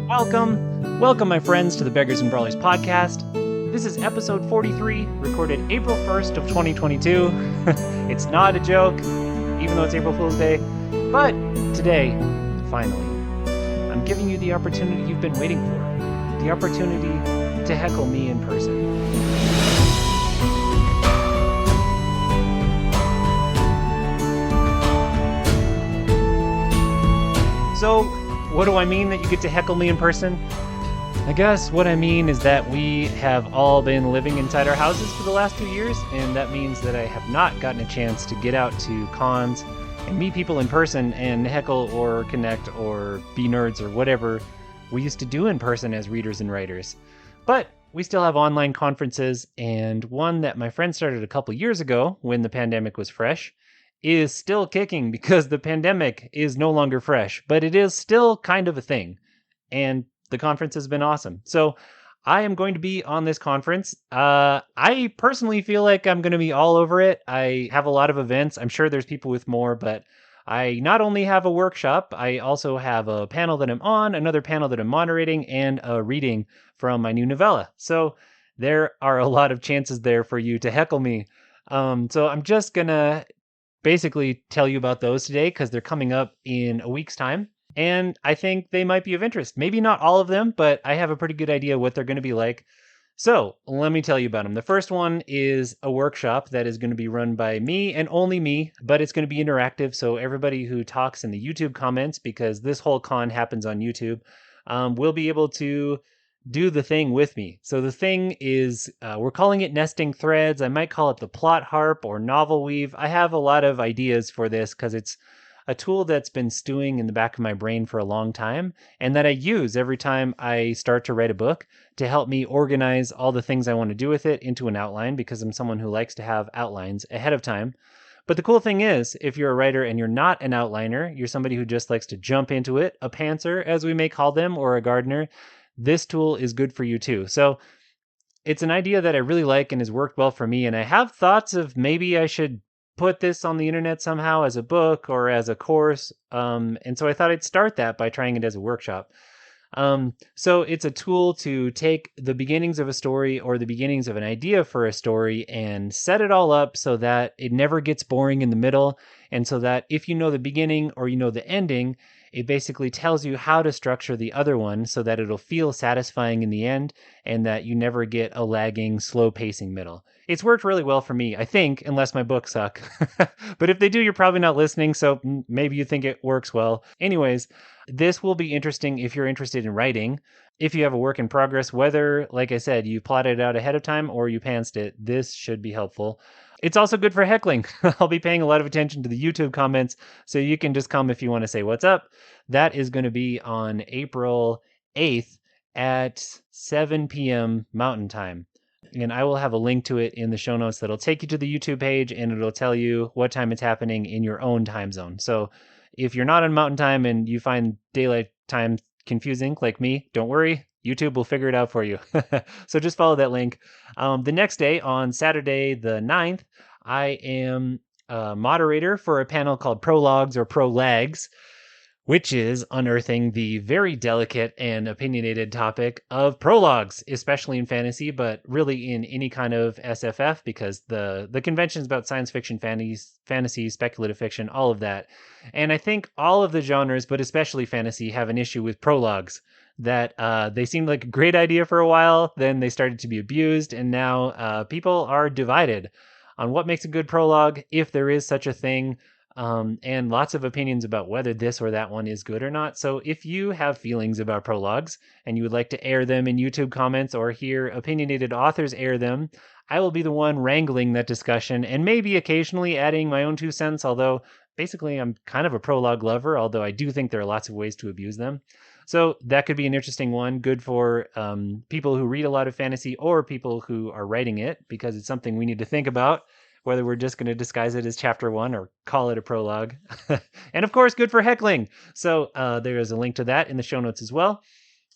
Welcome, my friends, to the Beggars and Brawlers podcast. This is episode 43, recorded April 1st of 2022. It's not a joke, even though it's April Fool's Day. But today, finally, I'm giving you the opportunity you've been waiting for. The opportunity to heckle me in person. So, what do I mean that you get to heckle me in person? I guess what I mean is that we have all been living inside our houses for the last 2 years, and that means that I have not gotten a chance to get out to cons and meet people in person and heckle or connect or be nerds or whatever we used to do in person as readers and writers. But we still have online conferences, and one that my friend started a couple years ago when the pandemic was fresh is still kicking because the pandemic is no longer fresh, but it is still kind of a thing. And the conference has been awesome. So I am going to be on this conference. I personally feel like I'm going to be all over it. I have a lot of events. I'm sure there's people with more, but I not only have a workshop, I also have a panel that I'm on, another panel that I'm moderating, and a reading from my new novella. So there are a lot of chances there for you to heckle me. So I'm just going to basically tell you about those today because they're coming up in a week's time. And I think they might be of interest. Maybe not all of them, but I have a pretty good idea what they're going to be like. So let me tell you about them. The first one is a workshop that is going to be run by me and only me, but it's going to be interactive. So everybody who talks in the YouTube comments, because this whole con happens on YouTube, will be able to do the thing with me. So the thing is, we're calling it nesting threads. I might call it the plot harp or novel weave. I have a lot of ideas for this because it's a tool that's been stewing in the back of my brain for a long time and that I use every time I start to write a book to help me organize all the things I want to do with it into an outline, because I'm someone who likes to have outlines ahead of time. But the cool thing is, if you're a writer and you're not an outliner, you're somebody who just likes to jump into it, a pantser, as we may call them, or a gardener, this tool is good for you too. So it's an idea that I really like and has worked well for me. And I have thoughts of maybe I should put this on the internet somehow as a book or as a course. And so I thought I'd start that by trying it as a workshop. So it's a tool to take the beginnings of a story or the beginnings of an idea for a story and set it all up so that it never gets boring in the middle. And so that if you know the beginning or you know the ending, it basically tells you how to structure the other one so that it'll feel satisfying in the end and that you never get a lagging, slow pacing middle. It's worked really well for me, I think, unless my books suck. But if they do, you're probably not listening, so maybe you think it works well. Anyways, this will be interesting if you're interested in writing. If you have a work in progress, whether, like I said, you plotted it out ahead of time or you pantsed it, this should be helpful. It's also good for heckling. I'll be paying a lot of attention to the YouTube comments, so you can just come if you want to say what's up. That is going to be on April 8th at 7 p.m. Mountain Time. And I will have a link to it in the show notes that'll take you to the YouTube page, and it'll tell you what time it's happening in your own time zone. So if you're not on Mountain Time and you find daylight time confusing like me, don't worry. YouTube will figure it out for you. So just follow that link. The next day, on Saturday the 9th, I am a moderator for a panel called Prologues or Prolags, which is unearthing the very delicate and opinionated topic of prologues, especially in fantasy, but really in any kind of SFF, because the convention's about science fiction, fantasy, speculative fiction, all of that. And I think all of the genres, but especially fantasy, have an issue with prologues. That they seemed like a great idea for a while, then they started to be abused, and now people are divided on what makes a good prologue, if there is such a thing, and lots of opinions about whether this or that one is good or not. So if you have feelings about prologues and you would like to air them in YouTube comments or hear opinionated authors air them, I will be the one wrangling that discussion and maybe occasionally adding my own 2 cents, although basically I'm kind of a prologue lover, although I do think there are lots of ways to abuse them. So that could be an interesting one, good for people who read a lot of fantasy or people who are writing it, because it's something we need to think about, whether we're just going to disguise it as chapter 1 or call it a prologue. And of course, good for heckling. So there is a link to that in the show notes as well.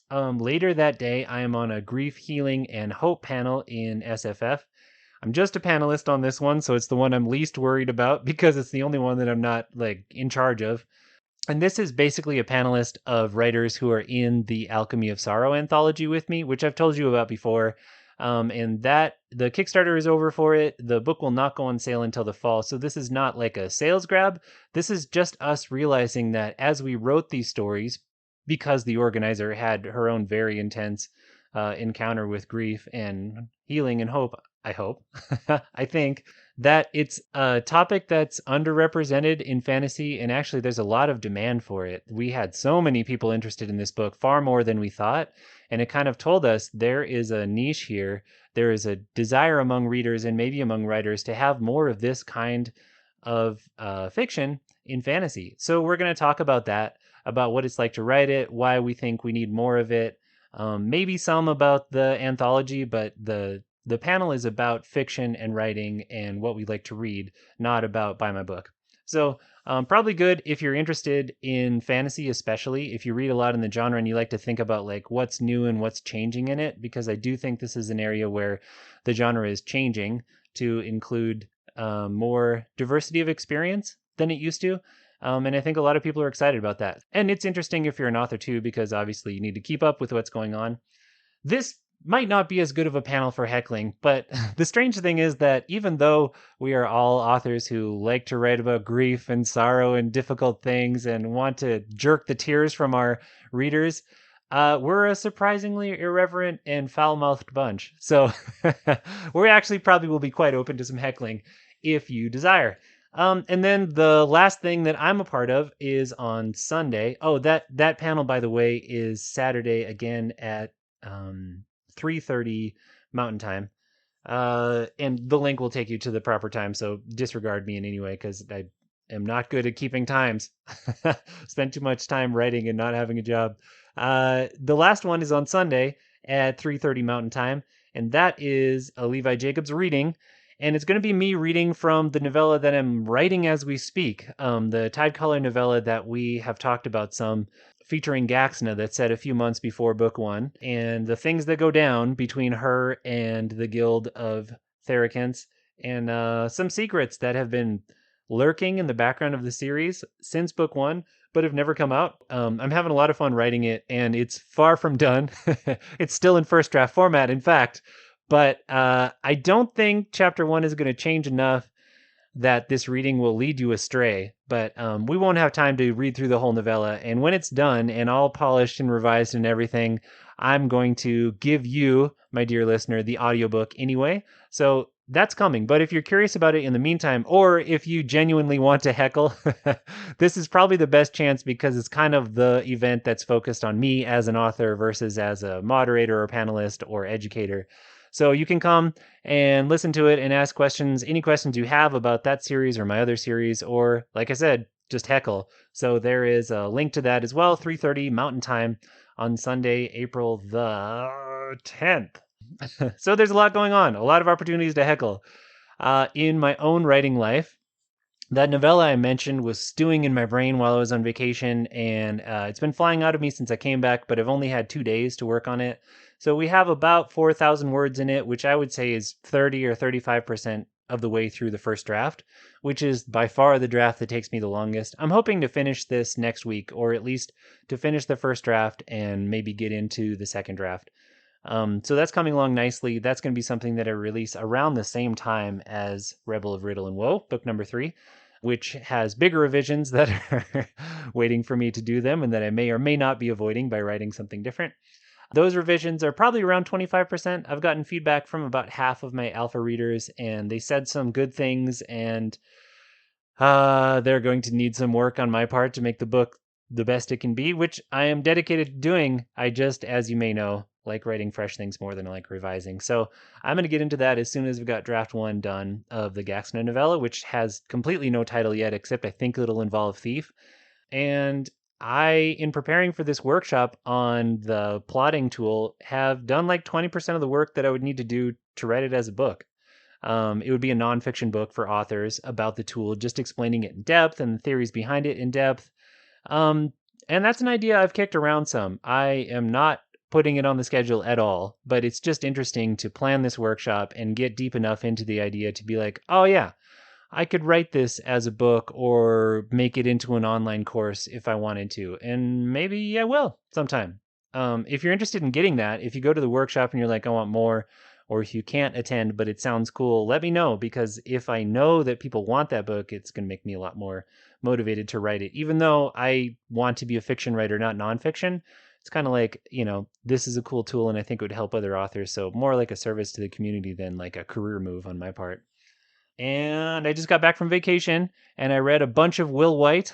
Later that day, I am on a grief, healing, and hope panel in SFF. I'm just a panelist on this one, so it's the one I'm least worried about because it's the only one that I'm not in charge of. And this is basically a panelist of writers who are in the Alchemy of Sorrow anthology with me, which I've told you about before. And that the Kickstarter is over for it. The book will not go on sale until the fall. So this is not like a sales grab. This is just us realizing that as we wrote these stories, because the organizer had her own very intense encounter with grief and healing and hope, I hope, I think that it's a topic that's underrepresented in fantasy, and actually there's a lot of demand for it. We had so many people interested in this book, far more than we thought, and it kind of told us there is a niche here. There is a desire among readers and maybe among writers to have more of this kind of fiction in fantasy. So we're going to talk about that, about what it's like to write it, why we think we need more of it, maybe some about the anthology, but the panel is about fiction and writing and what we like to read, not about buy my book. So probably good if you're interested in fantasy, especially if you read a lot in the genre and you like to think about like what's new and what's changing in it, because I do think this is an area where the genre is changing to include more diversity of experience than it used to. And I think a lot of people are excited about that. And it's interesting if you're an author too, because obviously you need to keep up with what's going on. This might not be as good of a panel for heckling, but the strange thing is that even though we are all authors who like to write about grief and sorrow and difficult things and want to jerk the tears from our readers, we're a surprisingly irreverent and foul-mouthed bunch. So we actually probably will be quite open to some heckling if you desire. And then the last thing that I'm a part of is on Sunday. Oh, that panel, by the way, is Saturday again at 3:30 Mountain Time. And the link will take you to the proper time, so disregard me in any way because I am not good at keeping times. Spend too much time writing and not having a job. The last one is on Sunday at 3:30 Mountain Time, and that is a Levi Jacobs reading. And it's going to be me reading from the novella that I'm writing as we speak, the Tidecaller novella that we have talked about some, featuring Gaxna, that's set a few months before book one, and the things that go down between her and the Guild of Therakins, and some secrets that have been lurking in the background of the series since book one, but have never come out. I'm having a lot of fun writing it, and it's far from done. It's still in first draft format, in fact. But I don't think chapter one is going to change enough that this reading will lead you astray. But we won't have time to read through the whole novella. And when it's done and all polished and revised and everything, I'm going to give you, my dear listener, the audiobook anyway. So that's coming. But if you're curious about it in the meantime, or if you genuinely want to heckle, this is probably the best chance because it's kind of the event that's focused on me as an author versus as a moderator or panelist or educator. So you can come and listen to it and ask questions, any questions you have about that series or my other series, or like I said, just heckle. So there is a link to that as well, 3:30 Mountain Time on Sunday, April the 10th. So there's a lot going on, a lot of opportunities to heckle. In my own writing life, that novella I mentioned was stewing in my brain while I was on vacation, and it's been flying out of me since I came back, but I've only had 2 days to work on it. So we have about 4,000 words in it, which I would say is 30 or 35% of the way through the first draft, which is by far the draft that takes me the longest. I'm hoping to finish this next week, or at least to finish the first draft and maybe get into the second draft. So that's coming along nicely. That's going to be something that I release around the same time as Rebel of Riddle and Woe, book number 3, which has bigger revisions that are waiting for me to do them and that I may or may not be avoiding by writing something different. Those revisions are probably around 25%. I've gotten feedback from about half of my alpha readers, and they said some good things, and they're going to need some work on my part to make the book the best it can be, which I am dedicated to doing. I just, as you may know, like writing fresh things more than I like revising. So I'm going to get into that as soon as we've got draft 1 done of the Gaxna novella, which has completely no title yet, except I think it'll involve Thief. And I, in preparing for this workshop on the plotting tool, have done like 20% of the work that I would need to do to write it as a book. It would be a nonfiction book for authors about the tool, just explaining it in depth and the theories behind it in depth. And that's an idea I've kicked around some. I am not putting it on the schedule at all, but it's just interesting to plan this workshop and get deep enough into the idea to be like, oh yeah, I could write this as a book or make it into an online course if I wanted to, and maybe I will sometime. If you're interested in getting that, if you go to the workshop and you're like, I want more, or if you can't attend but it sounds cool, let me know, because if I know that people want that book, it's going to make me a lot more motivated to write it. Even though I want to be a fiction writer, not nonfiction, it's kind of like, this is a cool tool and I think it would help other authors. So more like a service to the community than like a career move on my part. And I just got back from vacation and I read a bunch of Will Wight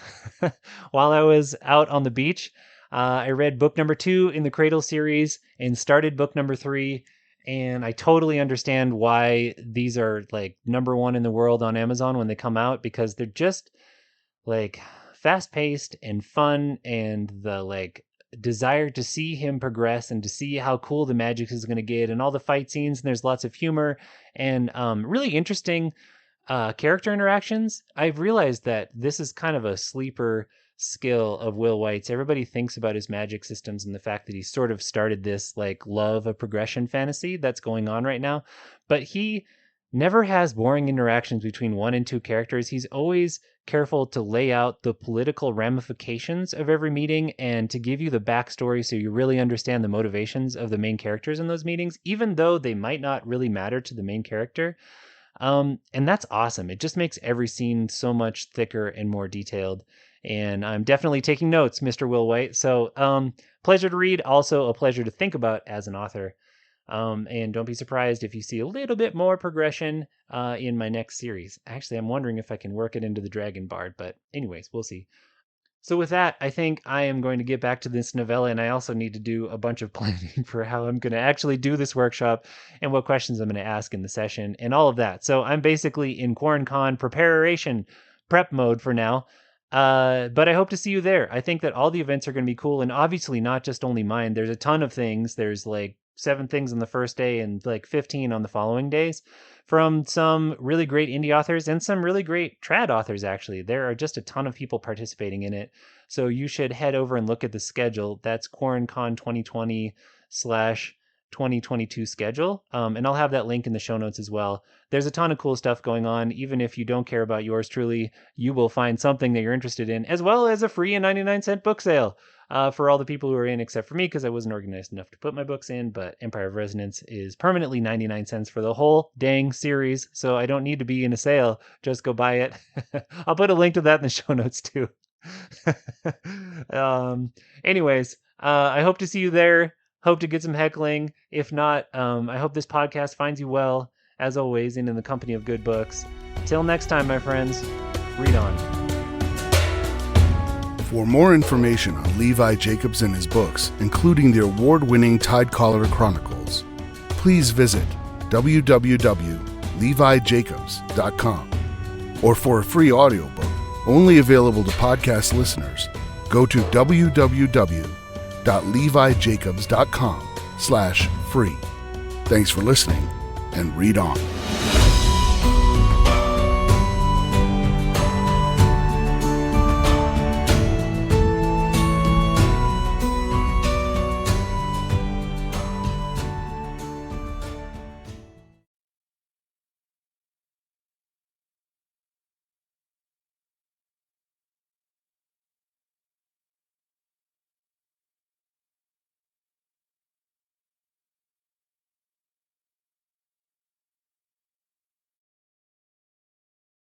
while I was out on the beach. I read book number 2 in the Cradle series and started book number 3. And I totally understand why these are like number 1 in the world on Amazon when they come out, because they're just like fast paced and fun, and the like desire to see him progress and to see how cool the magic is going to get, and all the fight scenes, and there's lots of humor and really interesting character interactions. I've realized that this is kind of a sleeper skill of Will Wight's. Everybody thinks about his magic systems and the fact that he sort of started this like love of progression fantasy that's going on right now, but he never has boring interactions between 1 and 2 characters. He's always careful to lay out the political ramifications of every meeting and to give you the backstory so you really understand the motivations of the main characters in those meetings, even though they might not really matter to the main character. And that's awesome. It just makes every scene so much thicker and more detailed. And I'm definitely taking notes, Mr. Will Wight. So pleasure to read, also a pleasure to think about as an author. And don't be surprised if you see a little bit more progression in my next series. Actually, I'm wondering if I can work it into the Dragon Bard, but anyways, we'll see. So with that, I think I am going to get back to this novella, and I also need to do a bunch of planning for how I'm going to actually do this workshop and what questions I'm going to ask in the session and all of that. So I'm basically in Quarancon preparation prep mode for now. But I hope to see you there. I think that all the events are going to be cool, and obviously not just only mine. There's a ton of things. There's like 7 things on the first day and like 15 on the following days from some really great indie authors and some really great trad authors. Actually, there are just a ton of people participating in it. So you should head over and look at the schedule. That's Quarancon 2020/2022 schedule. And I'll have that link in the show notes as well. There's a ton of cool stuff going on. Even if you don't care about yours truly, you will find something that you're interested in, as well as a free and 99-cent book sale for all the people who are in, except for me, because I wasn't organized enough to put my books in. But Empire of Resonance is permanently 99 cents for the whole dang series, so I don't need to be in a sale. Just go buy it. I'll put a link to that in the show notes too. Anyways, I hope to see you there. Hope to get some heckling. If not, I hope this podcast finds you well, as always, and in the company of good books. Till next time, my friends, read on. For more information on Levi Jacobs and his books, including the award-winning Tidecaller Chronicles, please visit www.levijacobs.com. Or for a free audiobook, only available to podcast listeners, go to www.levijacobs.com/free. Thanks for listening, and read on.